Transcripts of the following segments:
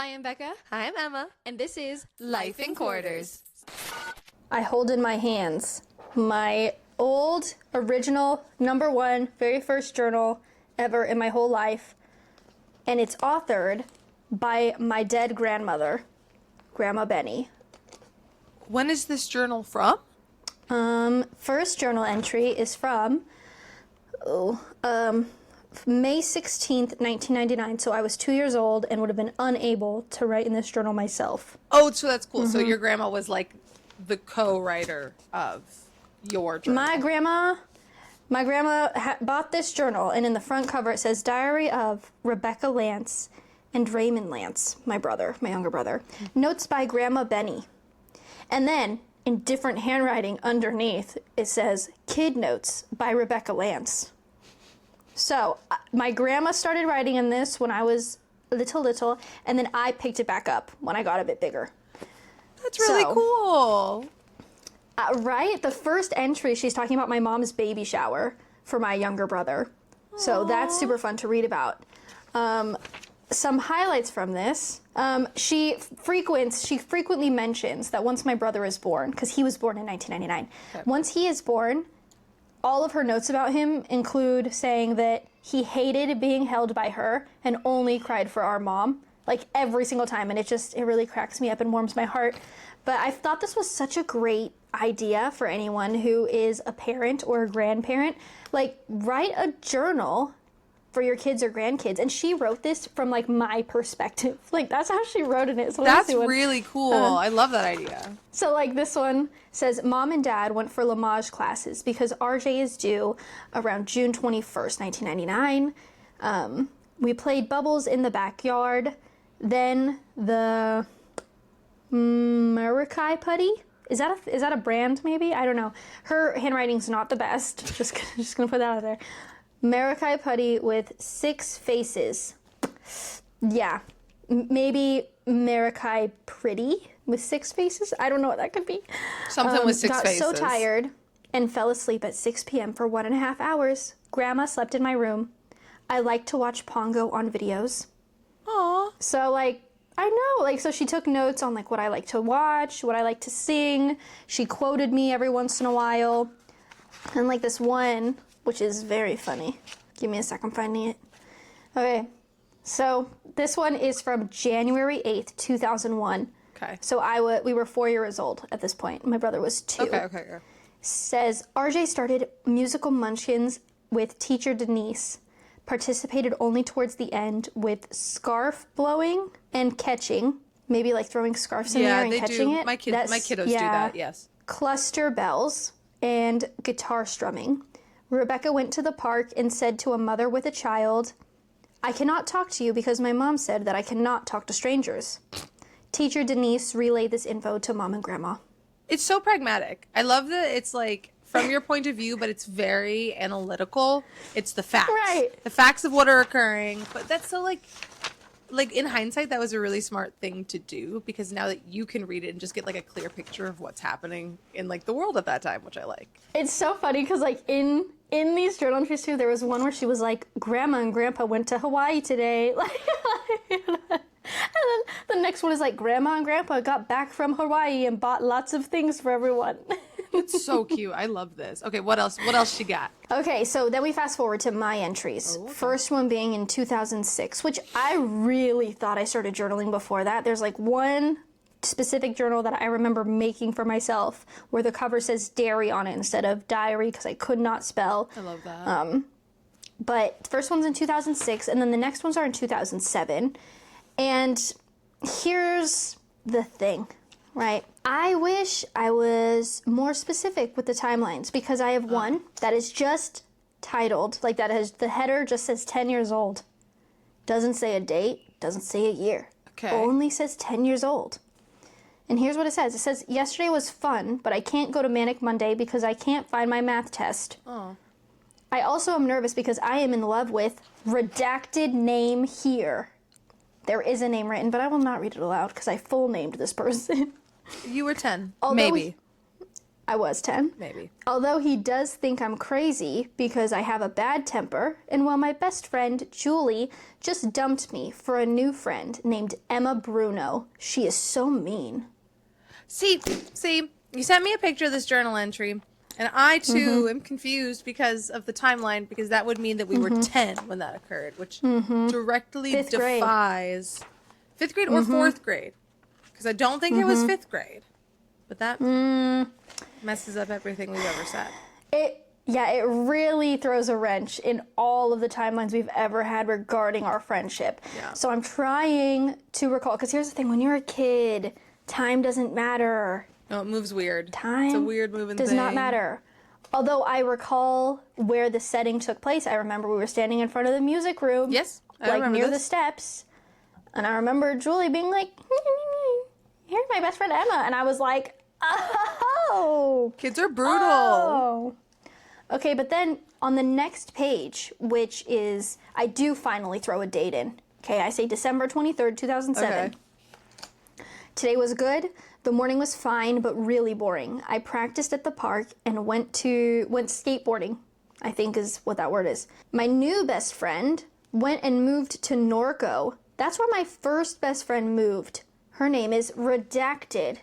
Hi, I'm Becca. Hi, I'm Emma. And this is Life in Quarters. I hold in my hands my old, original, #1, very first journal ever in my whole life. And it's authored by my dead grandmother, Grandma Benny. When is this journal from? First journal entry is from, May 16th, 1999. So I was 2 years old and would have been unable to write in this journal myself. Oh, so that's cool. So your grandma was like the co-writer of your journal. My grandma bought this journal, and in the front cover it says Diary of Rebecca Lance and Raymond Lance, my younger brother. Notes by Grandma Benny. And then, in different handwriting underneath, it says Kid Notes by Rebecca Lance. So, my grandma started writing in this when I was little, and then I picked it back up when I got a bit bigger. That's really cool. Right? The first entry, she's talking about my mom's baby shower for my younger brother. Aww. So that's super fun to read about. Some highlights from this. She frequently mentions that once my brother is born, because he was born in 1999, okay. Once he is born, all of her notes about him include saying that he hated being held by her and only cried for our mom, like every single time. And it really cracks me up and warms my heart. But I thought this was such a great idea for anyone who is a parent or a grandparent. Like, write a journal for your kids or grandkids. And she wrote this from, like, my perspective. Like, that's how she wrote it. So that's really cool. I love that idea. So, like, this one says, Mom and Dad went for Lamaze classes because RJ is due around June 21st, 1999. We played bubbles in the backyard. Then the Marakai Putty. Is that a brand, maybe? I don't know. Her handwriting's not the best. Just gonna put that out there. Marakai Putty with 6 faces. Yeah. Maybe Marakai Pretty with 6 faces? I don't know what that could be. Something with 6 faces. Got so tired and fell asleep at 6 p.m. for 1.5 hours. Grandma slept in my room. I like to watch Pongo on videos. Aww. So, like, I know, like, so she took notes on, like, what I like to watch, what I like to sing. She quoted me every once in a while. And, like, this one, which is very funny. Give me a sec, I'm finding it. Okay, so this one is from January 8th, 2001. Okay. So we were 4 years old at this point. My brother was 2. Okay. Says, RJ started musical munchkins with teacher Denise. Participated only towards the end with scarf blowing and catching. Maybe like throwing scarves in the air and catching it. My kiddos do that, yes. Cluster bells and guitar strumming. Rebecca went to the park and said to a mother with a child, I cannot talk to you because my mom said that I cannot talk to strangers. Teacher Denise relayed this info to Mom and Grandma. It's so pragmatic. I love that it's like from your point of view, but it's very analytical. It's the facts. Right. The facts of what are occurring. But that's so like in hindsight, that was a really smart thing to do because now that you can read it and just get like a clear picture of what's happening in like the world at that time, which I like. It's so funny because like in these journal entries too, there was one where she was like, Grandma and Grandpa went to Hawaii today. And then the next one is like, Grandma and Grandpa got back from Hawaii and bought lots of things for everyone. It's so cute. I love this. Okay, what else she got? Okay, so then we fast forward to my entries. Oh, okay. First one being in 2006, which I really thought I started journaling before that. There's like one specific journal that I remember making for myself where the cover says dairy on it instead of diary because I could not spell. I love that. But the first one's in 2006, and then the next ones are in 2007. And here's the thing, right? I wish I was more specific with the timelines because I have one that is just titled, like that has the header just says 10 years old. Doesn't say a date, doesn't say a year. Okay. Only says 10 years old. And here's what it says. It says, yesterday was fun, but I can't go to Manic Monday because I can't find my math test. Oh. I also am nervous because I am in love with redacted name here. There is a name written, but I will not read it aloud because I full named this person. You were 10. Although Maybe. I was 10. Maybe. Although he does think I'm crazy because I have a bad temper, and while my best friend, Julie, just dumped me for a new friend named Emma Bruno. She is so mean. See, you sent me a picture of this journal entry, and I, too, am confused because of the timeline, because that would mean that we were 10 when that occurred, which directly Fifth grade. defies 5th grade or 4th grade, because I don't think it was 5th grade. But that messes up everything we've ever said. It really throws a wrench in all of the timelines we've ever had regarding our friendship. Yeah. So I'm trying to recall, because here's the thing, when you're a kid, time doesn't matter. No, it moves weird. Time it's a weird moving does thing. not matter. Although I recall where the setting took place. I remember we were standing in front of the music room. Yes, I like remember near this. the steps. And I remember Julie being like, here's my best friend Emma. And I was like, oh. Kids are brutal. Oh. Okay, but then on the next page, which is, I do finally throw a date in. Okay, I say December 23rd, 2007. Okay. Today was good. The morning was fine, but really boring. I practiced at the park and went skateboarding, I think is what that word is. My new best friend went and moved to Norco. That's where my first best friend moved. Her name is Redacted.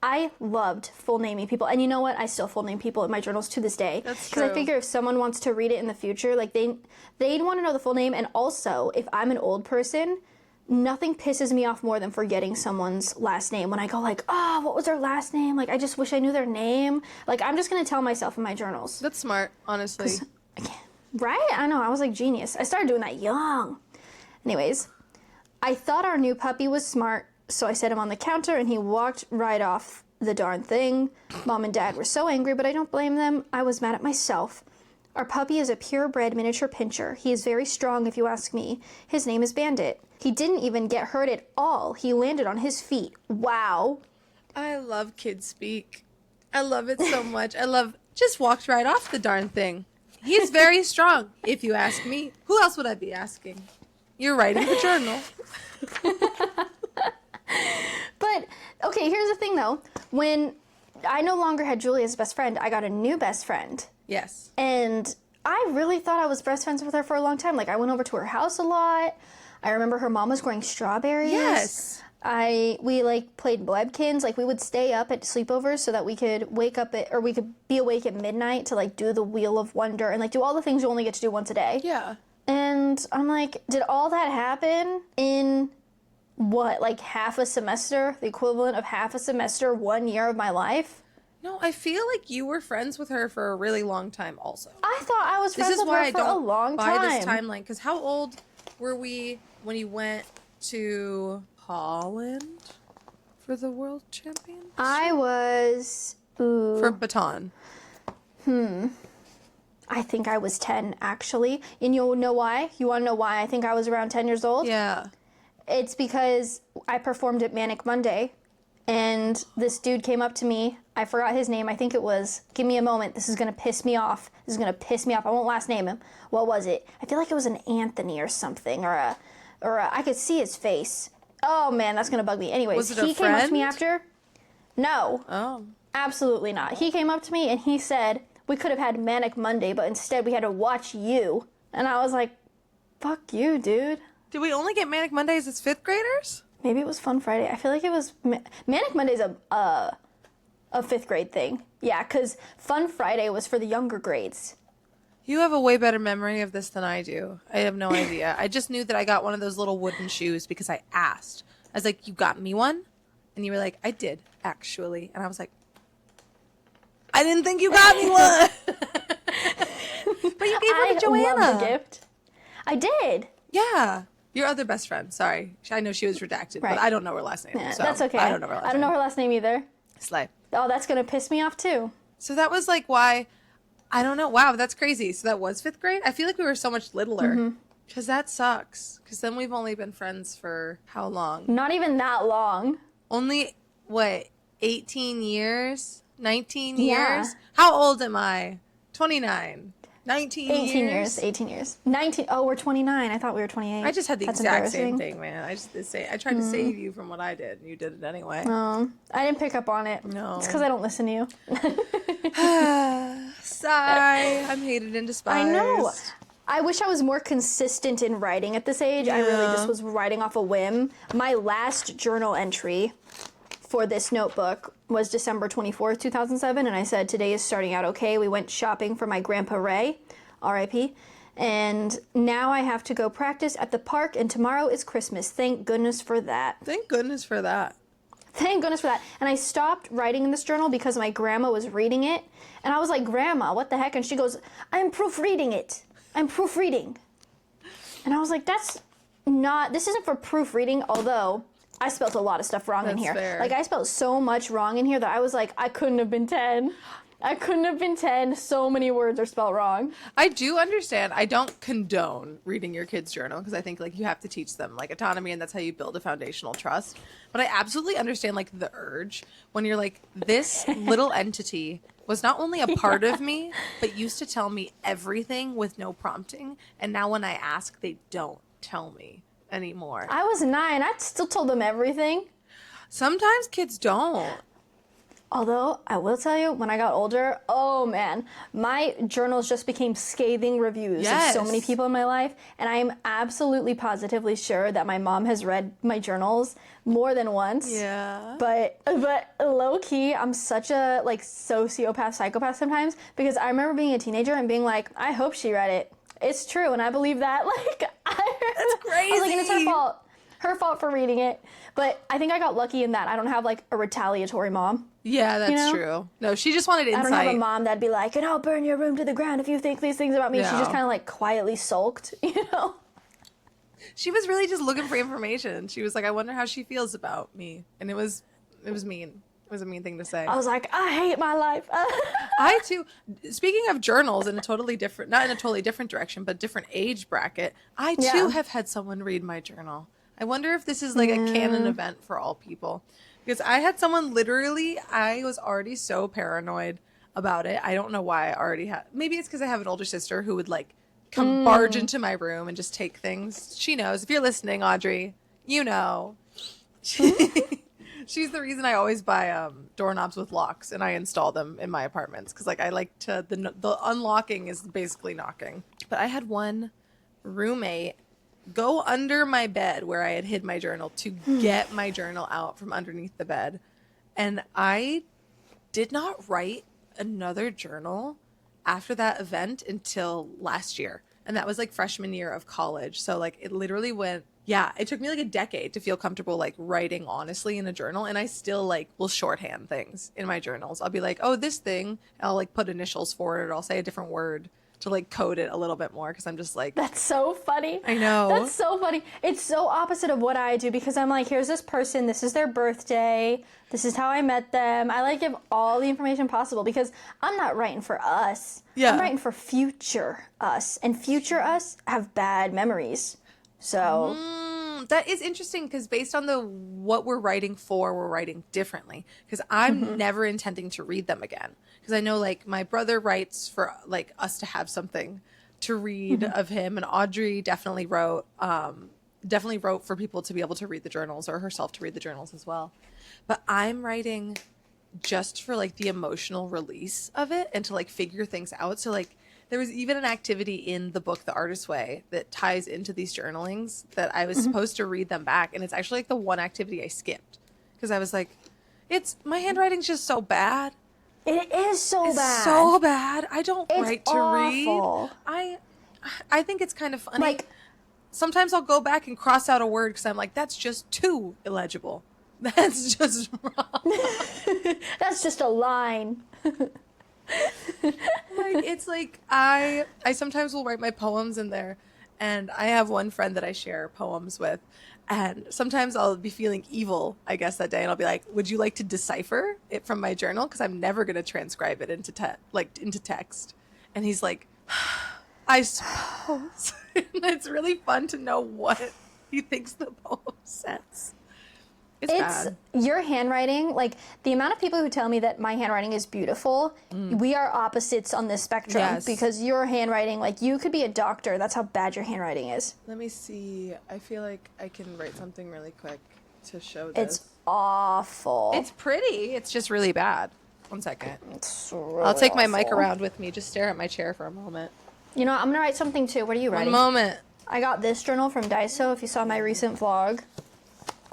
I loved full naming people. And you know what? I still full name people in my journals to this day. That's Because I true. figure if someone wants to read it in the future, like they'd want to know the full name. And also, if I'm an old person, nothing pisses me off more than forgetting someone's last name. When I go like, oh, what was their last name? Like, I just wish I knew their name. Like, I'm just going to tell myself in my journals. That's smart, honestly. I can't. Right? I know. I was like genius. I started doing that young. Anyways, I thought our new puppy was smart, so I set him on the counter and he walked right off the darn thing. Mom and Dad were so angry, but I don't blame them. I was mad at myself. Our puppy is a purebred miniature pinscher. He is very strong, if you ask me. His name is Bandit. He didn't even get hurt at all. He landed on his feet. Wow. I love kid speak. I love it so much. Just walked right off the darn thing. He's very strong, if you ask me. Who else would I be asking? You're writing the journal. But, okay, here's the thing, though. When I no longer had Julie as best friend, I got a new best friend. Yes. And I really thought I was best friends with her for a long time. Like, I went over to her house a lot. I remember her mom was growing strawberries. Yes. We like played Blebkins. Like, we would stay up at sleepovers so that we could we could be awake at midnight to like do the Wheel of Wonder and like do all the things you only get to do once a day. Yeah. And I'm like, did all that happen in what, like half a semester? The equivalent of half a semester, 1 year of my life? No, I feel like you were friends with her for a really long time also. I thought I was This friends is with why her I for a don't long buy time. this timeline. Because how old were we when you went to Holland for the world championship? I was, For baton. I think I was 10, actually. And you'll know why? You want to know why I think I was around 10 years old? Yeah. It's because I performed at Manic Monday, and this dude came up to me. I forgot his name. I think it was, give me a moment. This is going to piss me off. This is going to piss me off. I won't last name him. What was it? I feel like it was an Anthony or something, or I could see his face. Oh, man, that's going to bug me. Anyways, Was it a he came up to me friend? after. No. Oh. Absolutely not. He came up to me and he said, we could have had Manic Monday, but instead we had to watch you. And I was like, fuck you, dude. Did we only get Manic Mondays as 5th graders? Maybe it was Fun Friday. I feel like it was... Manic Monday's a 5th grade thing. Yeah, because Fun Friday was for the younger grades. You have a way better memory of this than I do. I have no idea. I just knew that I got one of those little wooden shoes because I asked. I was like, you got me one? And you were like, I did, actually. And I was like, I didn't think you got me one. But you gave one to Joanna. I love the gift. I did. Yeah. Your other best friend. Sorry. I know she was redacted, Right. but I don't know her last name. Yeah, so that's okay. I don't know her last name. I don't know her last name either. Slay. Oh, that's going to piss me off, too. So that was like why, I don't know. Wow, that's crazy. So that was 5th grade? I feel like we were so much littler. Because that sucks. Because then we've only been friends for how long? Not even that long. Only, what, 18 years? 19 Yeah. years? How old am I? 29. 19 years. 18 years. 19. Oh, we're 29. I thought we were 28. I just had the That's exact same embarrassing. thing, man. I tried to save you from what I did, and you did it anyway. I didn't pick up on it. No. It's because I don't listen to you. Sigh. I'm hated and despised. I know. I wish I was more consistent in writing at this age. I really just was writing off a whim. My last journal entry for this notebook was December 24th, 2007, and I said, today is starting out okay. We went shopping for my Grandpa Ray, R.I.P., and now I have to go practice at the park, and tomorrow is Christmas. Thank goodness for that. Thank goodness for that. Thank goodness for that. And I stopped writing in this journal because my grandma was reading it, and I was like, Grandma, what the heck? And she goes, I'm proofreading it. I'm proofreading. And I was like, this isn't for proofreading, although I spelled a lot of stuff wrong in here. Fair. Like, I spelled so much wrong in here that I was like, I couldn't have been 10. I couldn't have been 10. So many words are spelled wrong. I do understand. I don't condone reading your kids' journal because I think like you have to teach them like autonomy, and that's how you build a foundational trust. But I absolutely understand like the urge when you're like, this little entity was not only a part of me, but used to tell me everything with no prompting. And now when I ask, they don't tell me anymore. I was 9. I still told them everything. Sometimes kids don't. Although, I will tell you, when I got older, oh man, my journals just became scathing reviews of so many people in my life. And I am absolutely positively sure that my mom has read my journals more than once. Yeah. But low key, I'm such a like sociopath, psychopath sometimes, because I remember being a teenager and being like, I hope she read it. It's true, and I believe that. Like, That's crazy. I was like, and it's her fault. Her fault for reading it. But I think I got lucky in that I don't have like a retaliatory mom. Yeah, that's You know? true. No, she just wanted insight. I don't have a mom that'd be like, and I'll burn your room to the ground if you think these things about me. Yeah. She just kind of like quietly sulked, you know? She was really just looking for information. She was like, I wonder how she feels about me. And it was mean. It was a mean thing to say. I was like, I hate my life. I too, speaking of journals in a totally different, not in a totally different direction, but different age bracket, I too have had someone read my journal. I wonder if this is like a canon event for all people. Because I had someone literally, I was already so paranoid about it. I don't know why I already had, maybe it's because I have an older sister who would like come barge into my room and just take things. She knows. If you're listening, Audrey, you know. She's the reason I always buy doorknobs with locks and I install them in my apartments. Because like I like to, the unlocking is basically knocking. But I had one roommate go under my bed where I had hid my journal to get my journal out from underneath the bed. And I did not write another journal after that event until last year. And that was like freshman year of college. So like it literally went, it took me like a decade to feel comfortable like writing honestly in a journal. And I still like will shorthand things in my journals. I'll be like, oh, this thing, I'll like put initials for it, or I'll say a different word to like code it a little bit more, because I'm just like, That's so funny. I know. That's so funny. It's so opposite of what I do, because I'm like, here's this person, this is their birthday, this is how I met them. I like give all the information possible because I'm not writing for us. Yeah. I'm writing for future us, and future us have bad memories. So that is interesting, because based on what we're writing for, we're writing differently, because I'm never intending to read them again, because I know like my brother writes for like us to have something to read of him, and Audrey definitely wrote for people to be able to read the journals, or herself to read the journals as well. But I'm writing just for like the emotional release of it and to like figure things out. So like there was even an activity in the book The Artist's Way that ties into these journalings that I was supposed to read them back, and it's actually like the one activity I skipped because I was like, my handwriting's just so bad. it is so bad. So bad. I don't It's write to awful. read. I think it's kind of funny. Like, sometimes I'll go back and cross out a word because I'm like, that's just too illegible. That's just wrong. that's just a line. Like, it's like I sometimes will write my poems in there, and I have one friend that I share poems with, and sometimes I'll be feeling evil, I guess, that day, and I'll be like, would you like to decipher it from my journal, because I'm never going to transcribe it into text. And he's like, I suppose. And it's really fun to know what he thinks the poem says. It's It's bad. your handwriting, like the amount of people who tell me that my handwriting is beautiful, we are opposites on this spectrum Yes. because your handwriting, like you could be a doctor, that's how bad your handwriting is. Let me see. I feel like I can write something really quick to show this. It's awful. It's pretty. It's just really bad. One second. It's really I'll take my mic awful. around with me. Just stare at my chair for a moment. You know what, I'm gonna write something too. What are you writing? One moment. I got this journal from Daiso. If you saw my recent vlog,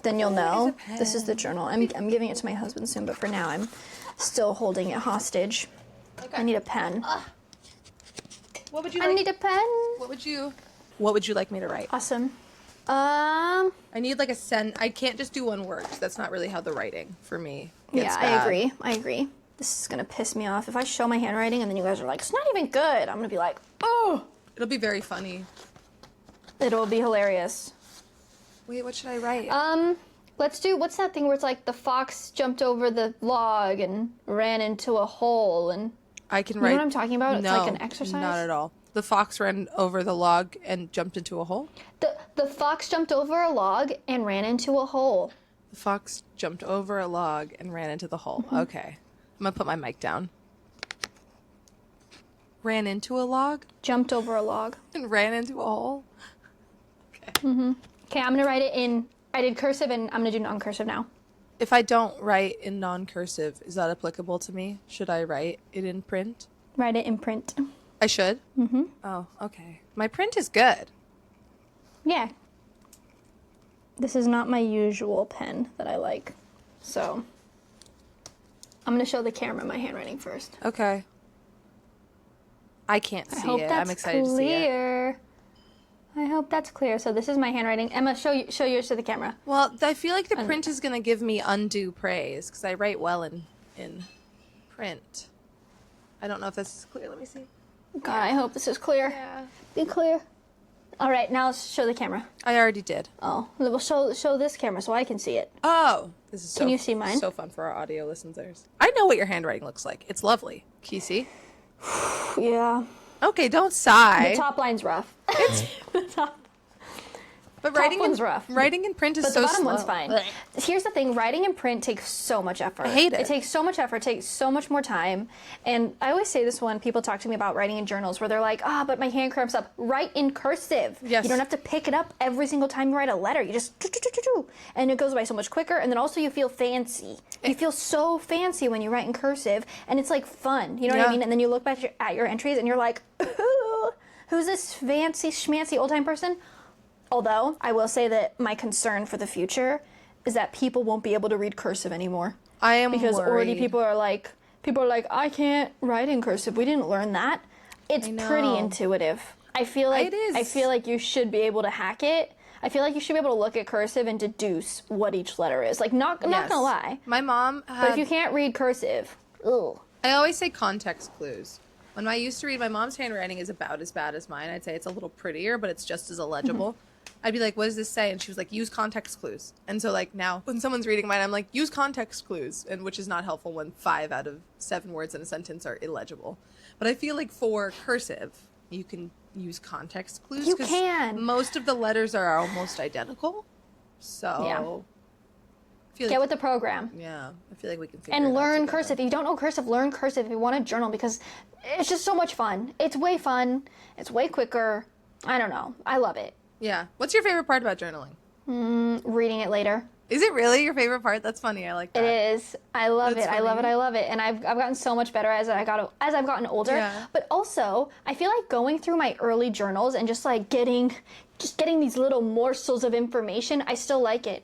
then you'll know. There's a This is the journal. I'm giving it to my husband soon, but for now I'm still holding it hostage. Okay. I need a pen. What would you I like? need a pen. What would you like me to write? Awesome. I need like a I can't just do one word. 'Cause that's not really how the writing for me gets Yeah, bad. I agree. This is gonna piss me off. If I show my handwriting and then you guys are like, it's not even good, I'm gonna be like, oh. It'll be very funny. It'll be hilarious. Wait, what should I write? Let's do, what's that thing where it's like the fox jumped over the log and ran into a hole and I can you write. know what I'm talking about? It's No, like an exercise. not at all. The fox ran over the log and jumped into a hole. The fox jumped over a log and ran into a hole. The fox jumped over a log and ran into the hole. Okay. I'm going to put my mic down. Ran into a log Jumped over a log. and ran into a hole. Okay. Okay, I'm gonna write it in, I did cursive and I'm gonna do non-cursive now. If I don't write in non-cursive, is that applicable to me? Should I write it in print? Write it in print. I should? Mm-hmm. Oh, okay. My print is good. Yeah. This is not my usual pen that I like. So, I'm going to show the camera my handwriting first. Okay. I can't I see hope it. that's I'm excited to see it. clear. I hope that's clear. So this is my handwriting. Emma, show yours to the camera. Well, I feel like the print is going to give me undue praise because I write well in print. I don't know if this is clear. Let me see. God, I hope this is clear. Yeah. Be clear. All right, now let's show the camera. I already did. Oh, well, show this camera so I can see it. Oh, this is Can you see mine? So fun for our audio listeners. I know what your handwriting looks like. It's lovely. Can you see? Yeah. Okay, don't sigh. The top line's rough. The top. But top one's rough. Writing in print is But so the bottom slow. one's fine. Here's the thing, writing in print takes so much effort. I hate it. It takes so much effort, takes so much more time. And I always say this when people talk to me about writing in journals where they're like, but my hand cramps up. Write in cursive. Yes. You don't have to pick it up every single time you write a letter. You just do. And it goes by so much quicker. And then also you feel fancy. You feel so fancy when you write in cursive. And it's like fun. You know what Yeah. I mean? And then you look back at your entries and you're like, who's this fancy schmancy old time person? Although, I will say that my concern for the future is that people won't be able to read cursive anymore. I am Because already worried. people are like, I can't write in cursive. We didn't learn that. It's I pretty know. intuitive. I feel like It is. I feel like you should be able to hack it. I feel like you should be able to look at cursive and deduce what each letter is. Like, not Yes. gonna lie. My mom But had... if you can't read cursive, ugh. I always say context clues. When I used to read, my mom's handwriting is about as bad as mine. I'd say it's a little prettier, but it's just as illegible. I'd be like, what does this say? And she was like, use context clues. And so like now when someone's reading mine, I'm like, use context clues. And which is not helpful when 5 out of 7 words in a sentence are illegible. But I feel like for cursive, you can use context clues. You 'cause can. Most of the letters are almost identical. So Yeah. I feel Get like, with the program. yeah, I feel like we can figure And it out learn together. cursive. If you don't know cursive, learn cursive if you want to journal because it's just so much fun. It's way fun. It's way quicker. I don't know. I love it. Yeah. What's your favorite part about journaling? Reading it later. Is it really your favorite part? That's funny. I like that. It is. I love That's it. I love it. funny. I love it. And I've gotten so much better as I've gotten older. Yeah. But also, I feel like going through my early journals and just getting these little morsels of information, I still like it.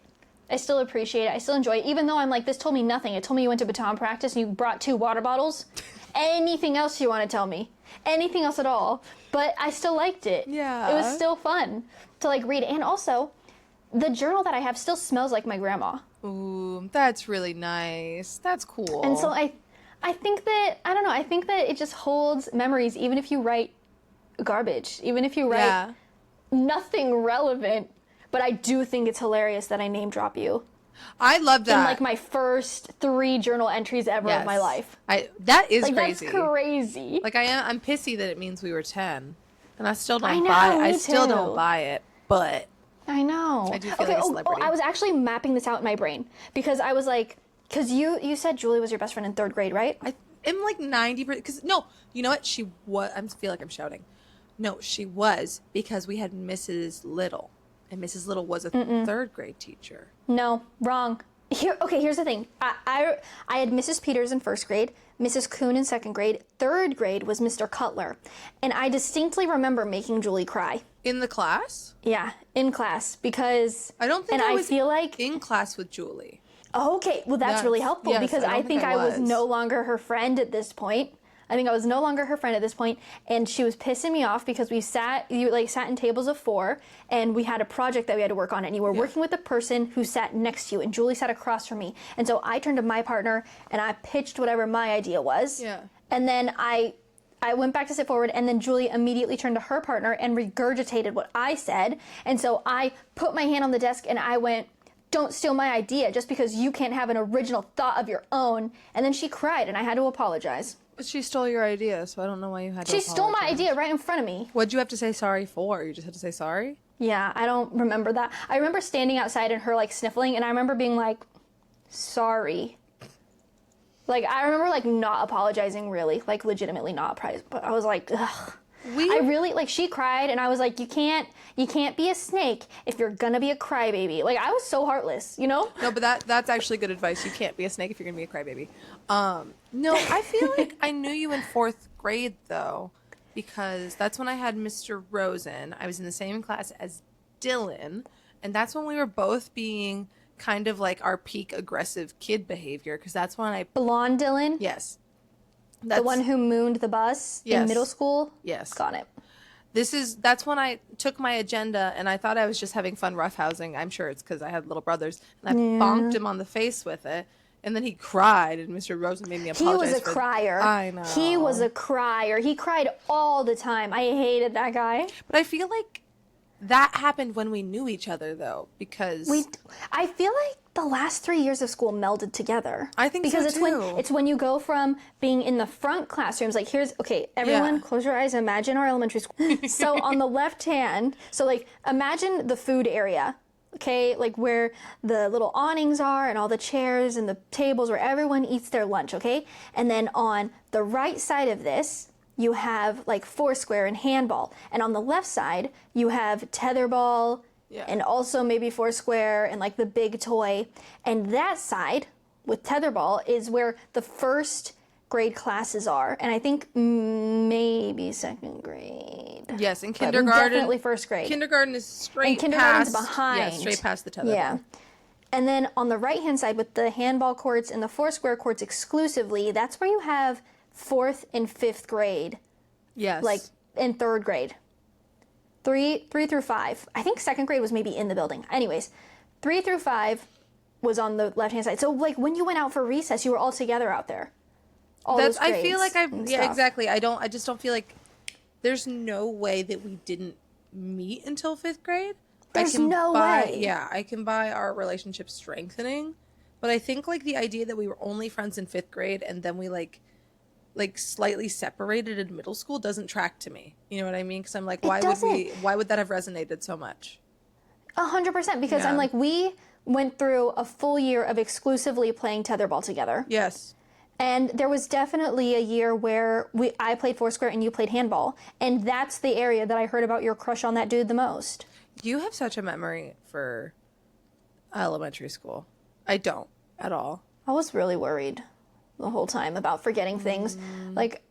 I still appreciate it. I still enjoy it. Even though I'm like, this told me nothing. It told me you went to baton practice and you brought 2 water bottles. Anything else you want to tell me? Anything else at all? But I still liked it. Yeah. It was still fun to read. And also, the journal that I have still smells like my grandma. Ooh, that's really nice. That's cool. And so I think that, I don't know, I think that it just holds memories even if you write garbage, even if you write yeah. nothing relevant. But I do think it's hilarious that I name drop you I love that. in my first 3 journal entries ever of my Yes. life. That is That's crazy. crazy. I'm pissy that it means we were 10. And I still don't I know, buy it. I me still too. don't buy it. But I know. I do feel like a celebrity. I was actually mapping this out in my brain because I was like, because you said Julie was your best friend in 3rd grade, right? I am like 90%. Because no, you know what? She was. I feel like I'm shouting. No, she was because we had Mrs. Little, and Mrs. Little was a 3rd grade teacher. No, wrong. Here's the thing. I had Mrs. Peters in 1st grade, Mrs. Kuhn in 2nd grade, 3rd grade was Mr. Cutler, and I distinctly remember making Julie cry. In the class? Yeah, in class because I don't think and I was feel like in class with Julie. oh, okay, well that's really helpful yes, because I I don't think think I I was was. no longer her friend at this point. I think I was no longer her friend at this point, and she was pissing me off because you sat in tables of 4, and we had a project that we had to work on, and you were working with the person who sat next to you, and Julie sat across from me, and so I turned to my partner and I pitched whatever my idea was, and then I went back to sit forward, and then Julie immediately turned to her partner and regurgitated what I said, and so I put my hand on the desk and I went, "Don't steal my idea just because you can't have an original thought of your own," and then she cried, and I had to apologize. But she stole your idea, so I don't know why you had to She stole my apologize. idea right in front of me. What'd you have to say sorry for? You just had to say sorry? Yeah, I don't remember that. I remember standing outside and her like sniffling, and I remember being like, "Sorry." Like I remember like not apologizing, really, like legitimately not apologizing. But I was like, ugh. I really like she cried, and I was like, you can't be a snake if you're gonna be a crybaby. Like I was so heartless, you know? No, but that's actually good advice. You can't be a snake if you're gonna be a crybaby. No, I feel like I knew you in 4th grade though, because that's when I had Mr. Rosen. I was in the same class as Dylan, and that's when we were both being kind of like our peak aggressive kid behavior. Because that's when I Blonde Dylan, yes, the one who mooned the bus in middle school. Yes, got it. That's when I took my agenda, and I thought I was just having fun roughhousing. I'm sure it's because I had little brothers, and I bonked him on the face with it, and then he cried, and Mr. Rosen made me apologize. He was a crier. I know. He was a crier. He cried all the time. I hated that guy. But I feel like that happened when we knew each other, though, because I feel like the last 3 years of school melded together. I think because so, too. It's when you go from being in the front classrooms, like everyone close your eyes, imagine our elementary school. So on the left hand, so like imagine the food area, okay, like where the little awnings are and all the chairs and the tables where everyone eats their lunch, okay? And then on the right side of this, you have like foursquare and handball. And on the left side, you have tetherball, and also maybe foursquare and like the big toy. And that side with tetherball is where the 1st grade classes are. And I think maybe 2nd grade. Yes, in kindergarten. Definitely 1st grade. Kindergarten is straight and kindergarten's past. behind. Yeah, straight past the tetherball. Yeah. And then on the right hand side with the handball courts and the foursquare courts exclusively, that's where you have 4th and 5th grade. Yes. Like in 3rd grade. 3 through 5. I think 2nd grade was maybe in the building. Anyways, 3 through 5 was on the left-hand side. So like when you went out for recess, you were all together out there. I feel like exactly. I just don't feel like there's no way that we didn't meet until 5th grade. There's no way. Yeah, I can buy our relationship strengthening, but I think like the idea that we were only friends in 5th grade and then we like slightly separated in middle school doesn't track to me. You know what I mean? Because I'm like, why would that have resonated so much? 100%, because I'm like, we went through a full year of exclusively playing tetherball together. Yes. And there was definitely a year where I played foursquare and you played handball. And that's the area that I heard about your crush on that dude the most. You have such a memory for elementary school. I don't at all. I was really worried the whole time about forgetting things. Like,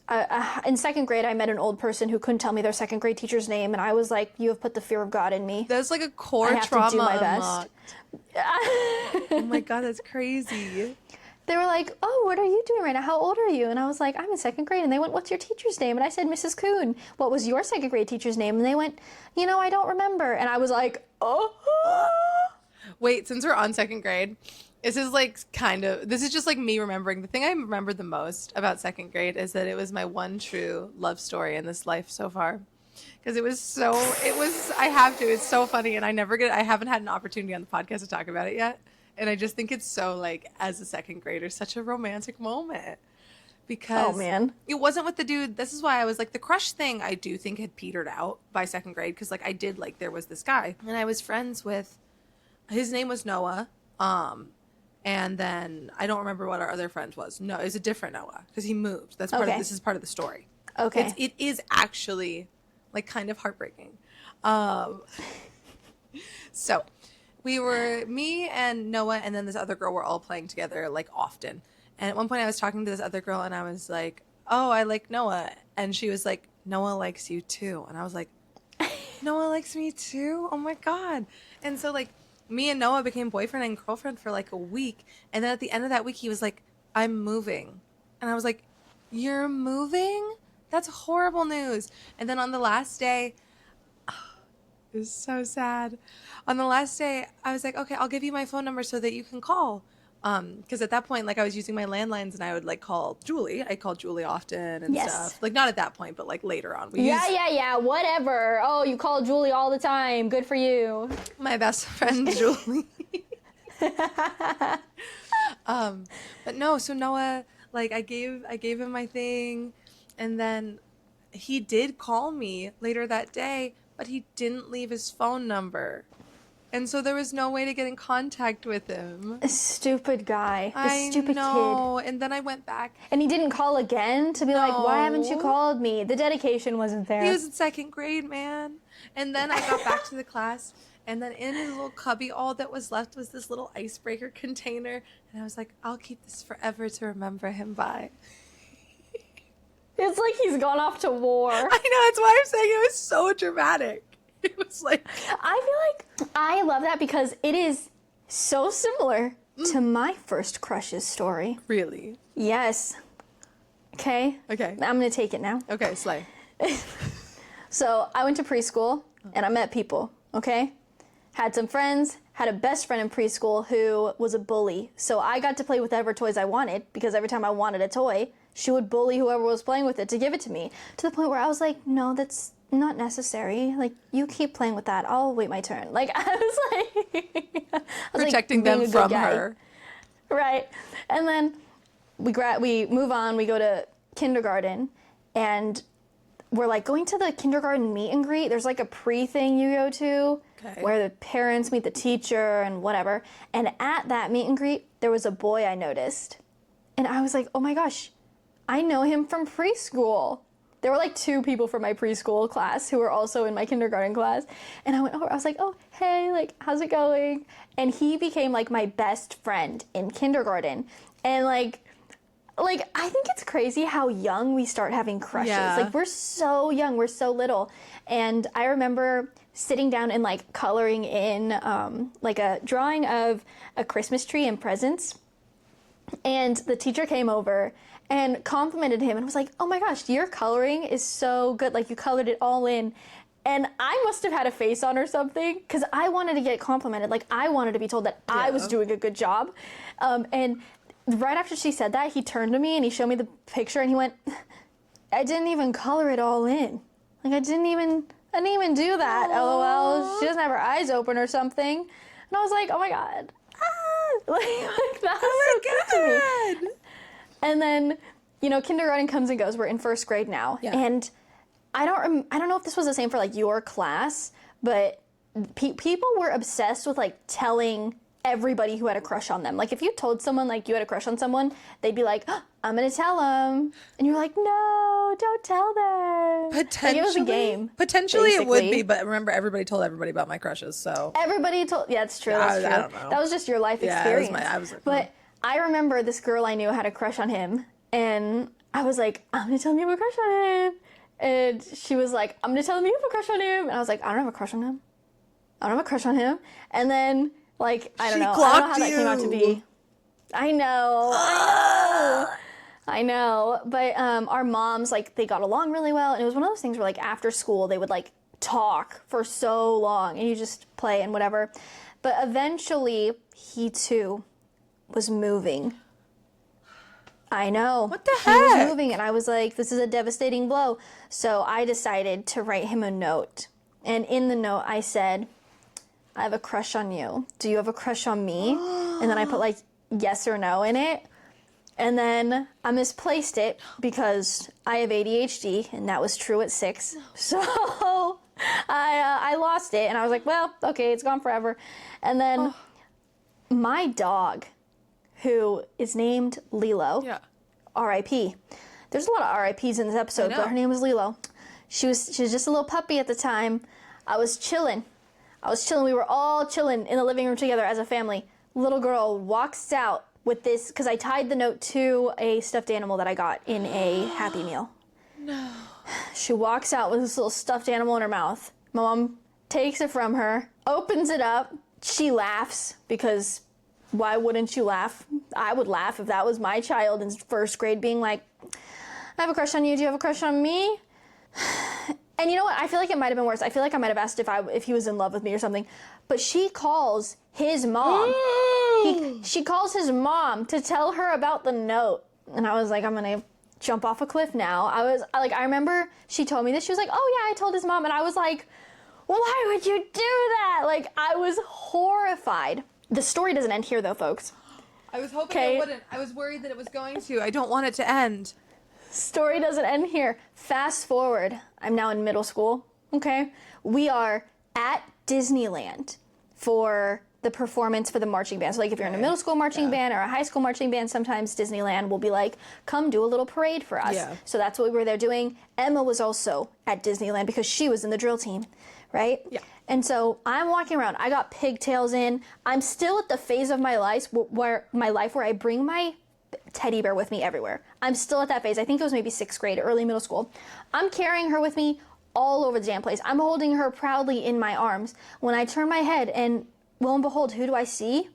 in 2nd grade, I met an old person who couldn't tell me their 2nd grade teacher's name, and I was like, you have put the fear of God in me. That's like a core I have trauma to do my unlocked. best. Oh my God, that's crazy. They were like, oh, what are you doing right now? How old are you? And I was like, I'm in 2nd grade. And they went, what's your teacher's name? And I said, Mrs. Kuhn. What was your 2nd grade teacher's name? And they went, I don't remember. And I was like, oh. Wait, since we're on 2nd grade, this is just like me remembering. The thing I remember the most about 2nd grade is that it was my one true love story in this life so far. Because it's so funny. And I haven't had an opportunity on the podcast to talk about it yet. And I just think it's so like, as a 2nd grader, such a romantic moment. because Oh, man. it wasn't with the dude. This is why I was like, the crush thing I do think had petered out by second grade, because like I did like there was this guy and I was friends with, his name was Noah, and then I don't remember what our other friend was. No, it was a different Noah because he moved. That's part of, Okay. this is part of the story. Okay. It is actually like kind of heartbreaking. So we were, me and Noah and then this other girl were all playing together like often. And at one point I was talking to this other girl and I was like, oh, I like Noah. And she was like, Noah likes you too. And I was like, Noah likes me too? Oh my God. And so like me and Noah became boyfriend and girlfriend for like a week. And then at the end of that week, he was like, I'm moving. And I was like, you're moving? That's horrible news. And then on the last day, it was so sad. On the last day, I was like, okay, I'll give you my phone number so that you can call. Because at that point, like I was using my landlines and I would like call Julie. I called Julie often and Yes. stuff. Like not at that point, but like later on. Yeah, whatever. Oh, you call Julie all the time. Good for you. My best friend, Julie. But no, so Noah, like I gave him my thing, and then he did call me later that day, but he didn't leave his phone number. And so there was no way to get in contact with him. A stupid guy. I Stupid know. And then I went back. And he didn't call again to be like, why haven't you No. called me? The dedication wasn't there. He was in second grade, man. And then I got back to the class, and then in his little cubby, all that was left was this little icebreaker container. And I was like, I'll keep this forever to remember him by. It's like he's gone off to war. I know, that's why I'm saying it was so dramatic. It was like, I feel like I love that because it is so similar to my first crush's story. really? Yes. Okay. Okay. I'm going to take it now. Okay, slay. So I went to preschool and I met people, okay? Had some friends, had a best friend in preschool who was a bully. So I got to play with whatever toys I wanted because every time I wanted a toy, she would bully whoever was playing with it to give it to me. To the point where I was like, no, that's not necessary. Like, you keep playing with that. I'll wait my turn. Like, I was like... Protecting being a them good from guy. her. Right. And then we move on, we go to kindergarten, and we're like going to the kindergarten meet and greet. There's like a pre-thing you go to where the parents meet the teacher and whatever. And at that meet and greet, there was a boy I noticed. And I was like, oh my gosh, I know him from preschool. There were like 2 people from my preschool class who were also in my kindergarten class. And I went over, I was like, oh, hey, like, how's it going? And he became like my best friend in kindergarten. And like I think it's crazy how young we start having crushes. Yeah. Like, we're so young, we're so little. And I remember sitting down and like coloring in like a drawing of a Christmas tree and presents. And the teacher came over and complimented him and was like, oh my gosh, your coloring is so good. Like, you colored it all in. And I must have had a face on or something because I wanted to get complimented. Like, I wanted to be told that I was doing a good job. And right after she said that, he turned to me and he showed me the picture and he went, I didn't even color it all in. Like, I didn't even do that. Aww. LOL. She doesn't have her eyes open or something. And I was like, oh my God. Ah! Like that was so good to me. And then, you know, kindergarten comes and goes. We're in first grade now. Yeah. And I don't know if this was the same for like your class, but people were obsessed with like telling everybody who had a crush on them. Like, if you told someone like you had a crush on someone, they'd be like, oh, I'm gonna tell them. And you're like, no, don't tell them. Potentially, like, it was a game. Potentially basically. it would be, but remember, everybody told everybody about my crushes, so. Everybody told, yeah, it's true, that's true. I don't know. That was just your life experience. I was like, but I remember this girl I knew had a crush on him, and I was like, I'm gonna tell him you have a crush on him. And she was like, I'm gonna tell him you have a crush on him. And I was like, I don't have a crush on him. I don't have a crush on him. And then, like, I don't know how that came out to be. I know. But our moms, like, they got along really well. And it was one of those things where, like, after school, they would, like, talk for so long. And you just play and whatever. But eventually, he, too, was moving. I know. What the He was heck? moving, and I was like, this is a devastating blow. So I decided to write him a note. And in the note, I said, I have a crush on you. Do you have a crush on me? And then I put like yes or no in it. And then I misplaced it because I have ADHD, and that was true at 6. So I lost it, and I was like, well, okay, it's gone forever. And then my dog, who is named Lilo, R.I.P. There's a lot of R.I.Ps in this episode, but her name was Lilo. She was just a little puppy at the time. I was chilling. We were all chilling in the living room together as a family. Little girl walks out with this, because I tied the note to a stuffed animal that I got in a Happy Meal. No. She walks out with this little stuffed animal in her mouth. My mom takes it from her, opens it up. She laughs, because why wouldn't you laugh? I would laugh if that was my child in first grade being like, I have a crush on you. Do you have a crush on me? And you know what? I feel like it might have been worse. I feel like I might have asked if he was in love with me or something. But she calls his mom. She calls his mom to tell her about the note. And I was like, I'm going to jump off a cliff now. I remember she told me this. She was like, oh yeah, I told his mom. And I was like, why would you do that? Like, I was horrified. The story doesn't end here though, folks. I was hoping it wouldn't. I was worried that it was going to. I don't want it to end. Story doesn't end here. Fast forward. I'm now in middle school. Okay. We are at Disneyland for the performance for the marching band. So like if you're in a middle school marching band or a high school marching band, sometimes Disneyland will be like, come do a little parade for us. Yeah. So that's what we were there doing. Emma was also at Disneyland because she was in the drill team, right? Yeah. And so I'm walking around. I got pigtails in. I'm still at the phase of my life where I bring my teddy bear with me everywhere. I'm still at that phase. I think it was maybe 6th grade, early middle school. I'm carrying her with me all over the damn place. I'm holding her proudly in my arms. When I turn my head and lo and behold, who do I see?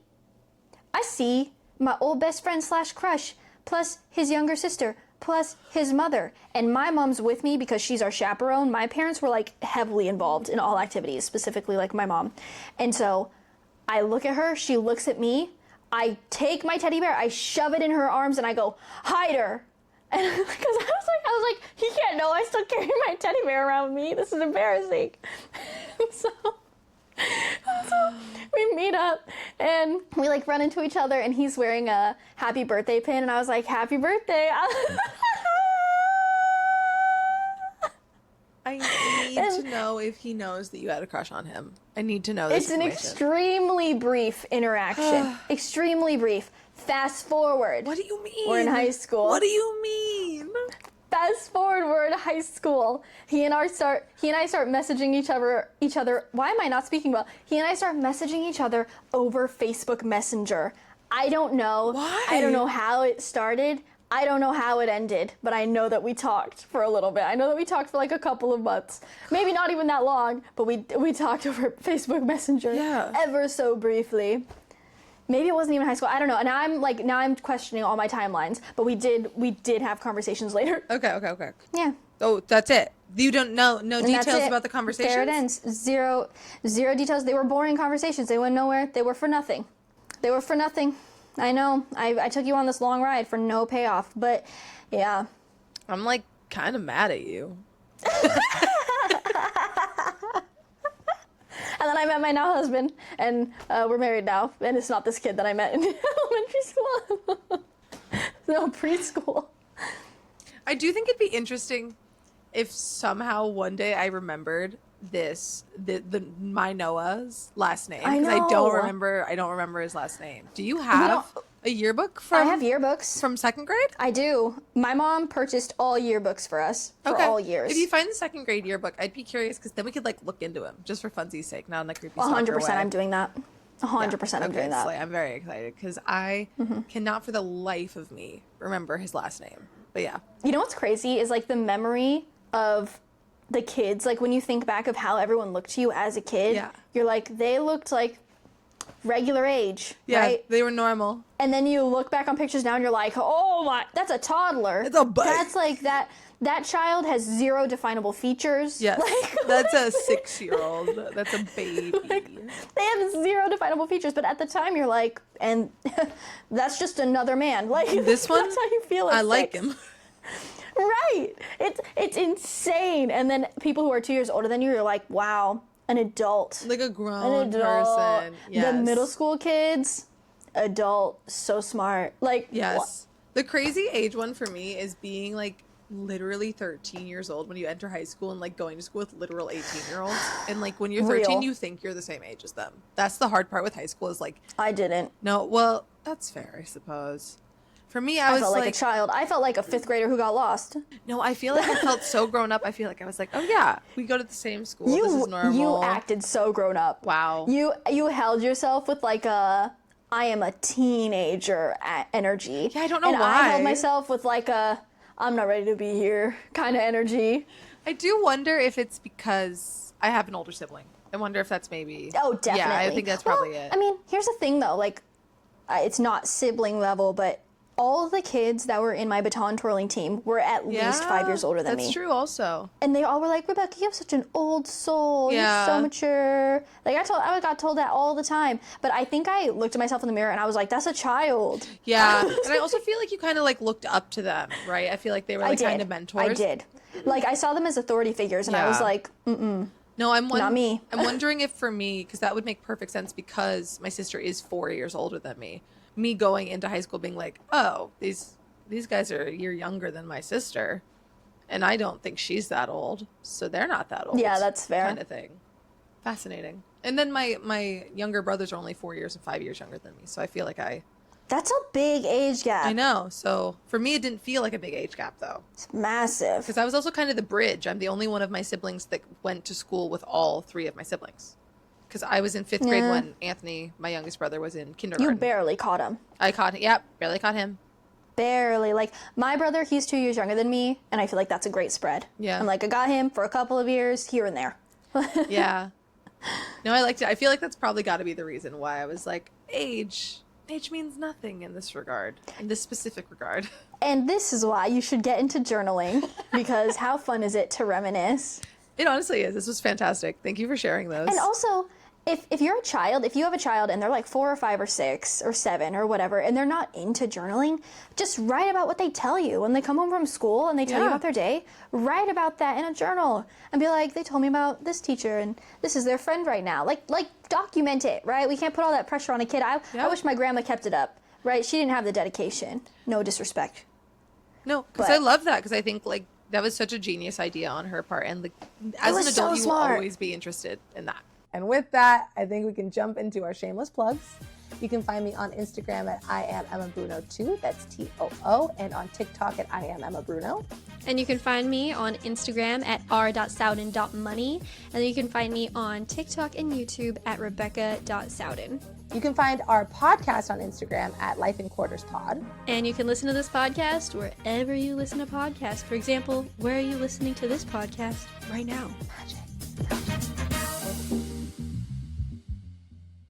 I see my old best friend / crush, plus his younger sister, plus his mother. And my mom's with me because she's our chaperone. My parents were like heavily involved in all activities, specifically like my mom. And so I look at her, she looks at me. I take my teddy bear, I shove it in her arms, and I go, hide her. And because I was like, he can't know I still carry my teddy bear around with me. This is embarrassing. so we meet up and we like run into each other, and he's wearing a happy birthday pin, and I was like, happy birthday. I need to know if he knows that you had a crush on him. I need to know this It's an extremely brief interaction. Extremely brief. Fast forward. What do you mean? We're in high school. What do you mean? Fast forward, we're in high school. He and I start messaging each other. Why am I not speaking well? He and I start messaging each other over Facebook Messenger. I don't know. Why? I don't know how it started. I don't know how it ended, but I know that we talked for a little bit. I know that we talked for like a couple of months. Maybe not even that long, but we talked over Facebook Messenger ever so briefly. Maybe it wasn't even high school. I don't know. And now I'm questioning all my timelines, but we did have conversations later. Okay. Yeah. Oh, that's it. You don't know no details about the conversations? There it ends. Zero details. They were boring conversations. They went nowhere. They were for nothing. I know. I took you on this long ride for no payoff, but yeah. I'm like kind of mad at you. And then I met my now husband, and we're married now, and it's not this kid that I met in elementary school. No, preschool. I do think it'd be interesting if somehow one day I remembered my Noah's last name, because I don't remember his last name. Do you have a yearbook from? I have yearbooks from 2nd grade. I do. My mom purchased all yearbooks for us for all years. If you find the 2nd grade yearbook, I'd be curious, because then we could like look into him just for funsies' sake, not in a creepy. 100%, I'm doing that. 100%, I'm doing that. I'm very excited because I cannot for the life of me remember his last name. But yeah, you know what's crazy is like the memory of the kids, like when you think back of how everyone looked to you as a kid, you're like, they looked like regular age, right? They were normal. And then you look back on pictures now and you're like, oh my, that's a toddler. It's a baby. That's like that child has 0 definable features. Yes, that's a 6-year-old. That's a baby. Like, they have 0 definable features, but at the time you're like, and that's just another man. Like this one, that's how you feel. I like him. Right. It's insane. And then people who are 2 years older than you, you're like, wow, an adult. Like a grown person. Yes. The middle school kids, adult, so smart. Like, yes. The crazy age one for me is being like literally 13 years old when you enter high school and like going to school with literal 18-year-olds. And like when you're 13, Real. you think you're the same age as them. That's the hard part with high school is like, I didn't. no, well, that's fair, I suppose. For me, I was felt like a like, child. I felt like a 5th grader who got lost. no, I feel like I felt so grown up. I feel like I was like, oh yeah, we go to the same school. This is normal. You acted so grown up. Wow. You held yourself with like a I am a teenager energy. Yeah, I don't know and why. I held myself with like a I'm not ready to be here kind of energy. I do wonder if it's because I have an older sibling. I wonder if that's maybe. Oh, definitely. Yeah, I think that's probably it. I mean, here's the thing though, like it's not sibling level, but all the kids that were in my baton twirling team were at least 5 years older than me. That's true also. And they all were like, Rebecca, you have such an old soul. Yeah. You're so mature. Like I got told that all the time. But I think I looked at myself in the mirror and I was like, that's a child. Yeah. And I also feel like you kind of like looked up to them, right? I feel like they were like kind of mentors. I did. Like I saw them as authority figures and I was like, No, not me. I'm wondering if for me, because that would make perfect sense because my sister is 4 years older than me. Me going into high school being like, oh, these guys are a year younger than my sister, and I don't think she's that old, so they're not that old. Yeah, that's fair. Kind of thing. Fascinating. And then my younger brothers are only 4 years and 5 years younger than me, so I feel like That's a big age gap. I know. So for me, it didn't feel like a big age gap though, It's massive. because I was also kind of the bridge. I'm the only one of my siblings that went to school with all three of my siblings. Because I was in 5th grade when Anthony, my youngest brother, was in kindergarten. You barely caught him. I caught him. Yep, barely caught him. Barely. Like, my brother, he's 2 years younger than me, and I feel like that's a great spread. Yeah. I'm like, I got him for a couple of years here and there. Yeah. No, I liked it. I feel like that's probably got to be the reason why I was like, age means nothing in this regard, in this specific regard. And this is why you should get into journaling, because how fun is it to reminisce? It honestly is. This was fantastic. Thank you for sharing those. And also, if you're a child, if you have a child and they're like 4 or 5 or 6 or 7 or whatever, and they're not into journaling, just write about what they tell you. When they come home from school and they tell you about their day, write about that in a journal and be like, they told me about this teacher and this is their friend right now. Like document it, right? We can't put all that pressure on a kid. I wish my grandma kept it up, right? She didn't have the dedication. No disrespect. No, because I love that, because I think like that was such a genius idea on her part, and like as an adult, you will always be interested in that. And with that, I think we can jump into our shameless plugs. You can find me on Instagram at I am Emma Bruno 2. That's TOO, and on TikTok at I am Emma Bruno. And you can find me on Instagram at r.sowden.money. And then you can find me on TikTok and YouTube at rebecca.sowden. You can find our podcast on Instagram at Life in Quarters Pod. And you can listen to this podcast wherever you listen to podcasts. For example, where are you listening to this podcast right now? Magic.